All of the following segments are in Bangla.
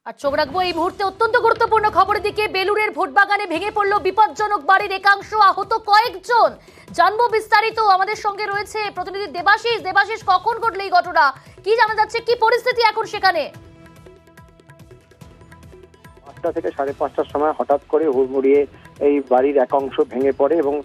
আর চোখ রাখবো এই মুহূর্তে অত্যন্ত গুরুত্বপূর্ণ খবরের দিকে। বেলুড়ের ভোটবাগানে ভেঙে পড়লো বিপজ্জনক বাড়ির একাংশ, আহত কয়েকজন। জানবো বিস্তারিত, আমাদের সঙ্গে রয়েছে প্রতিনিধি দেবাশিস। দেবাশিস, কখন ঘটলো এই ঘটনা, কি জানা যাচ্ছে, কি পরিস্থিতি এখন সেখানে? 5টা থেকে 5:30টার সময় হঠাৎ করে হুড়মুড়িয়ে এই বাড়ির এক অংশ ভেঙে পড়ে এবং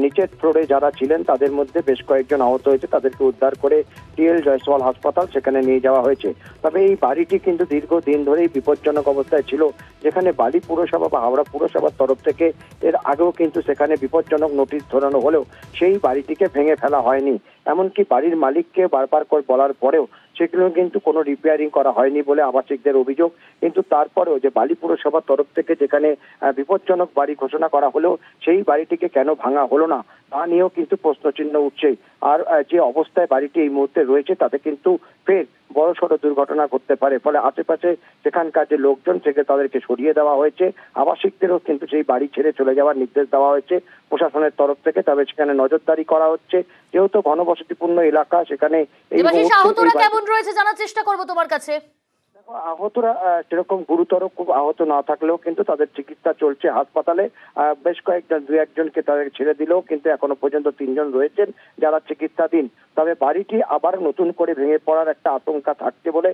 নিচের ফ্লোরে যারা ছিলেন তাদের মধ্যে বেশ কয়েকজন আহত হয়েছে। তাদেরকে উদ্ধার করে টিএল জয়সওয়াল হাসপাতাল সেখানে নিয়ে যাওয়া হয়েছে। তবে এই বাড়িটি কিন্তু দীর্ঘদিন ধরেই বিপজ্জনক অবস্থায় ছিল, যেখানে বালি পুরসভা বা হাওড়া পুরসভার তরফ থেকে এর আগেও কিন্তু সেখানে বিপজ্জনক নোটিশ ধরানো হলেও সেই বাড়িটিকে ভেঙে ফেলা হয়নি। এমনকি বাড়ির মালিককে বারবার করে বলার পরেও সেগুলো কিন্তু কোনো রিপেয়ারিং করা হয়নি বলে আবাসিকদের অভিযোগ। কিন্তু তারপরেও যে বালি পুরসভার তরফ থেকে যেখানে বিপজ্জনক বাড়ি ঘোষণা করা হলেও সেই বাড়িটিকে কেন ভাঙা হলো না তা নিয়েও কিন্তু প্রশ্নচিহ্ন উঠছে। আর যে অবস্থায় বাড়িটি এই মুহূর্তে রয়েছে তাতে কিন্তু ফের বড়সড় দুর্ঘটনা ঘটতে পারে। ফলে আশেপাশে সেখানকার যে লোকজন থেকে তাদেরকে সরিয়ে দেওয়া হয়েছে। আবাসিকদেরও কিন্তু সেই বাড়ি ছেড়ে চলে যাওয়ার নির্দেশ দেওয়া হয়েছে প্রশাসনের তরফ থেকে। তবে সেখানে নজরদারি করা হচ্ছে, যেহেতু ঘনবসতিপূর্ণ এলাকা সেখানে এই দেবাশিস, আহতরা কেমন রয়েছে জানার চেষ্টা করবো তোমার কাছে। আহতরা সেরকম গুরুতর খুব আহত না থাকলেও কিন্তু তাদের চিকিৎসা চলছে হাসপাতালে। বেশ কয়েকজন, দু একজনকে তাদের ছেড়ে দিলেও কিন্তু এখনো পর্যন্ত 3জন রয়েছেন যারা চিকিৎসাধীন। তবে বাড়িটি আবার নতুন করে ভেঙে পড়ার একটা আশঙ্কা থাকছে বলে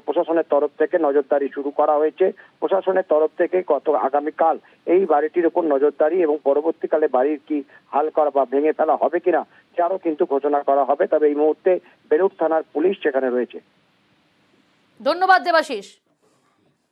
প্রশাসনের তরফ থেকে নজরদারি শুরু করা হয়েছে। প্রশাসনের তরফ থেকে আগামীকাল এই বাড়িটির উপর নজরদারি এবং পরবর্তীকালে বাড়ির কি হাল করা বা ভেঙে ফেলা হবে কিনা তারও কিন্তু ঘোষণা করা হবে। তবে এই মুহূর্তে বেলুড় থানার পুলিশ সেখানে রয়েছে। ধন্যবাদ দেবাশিস।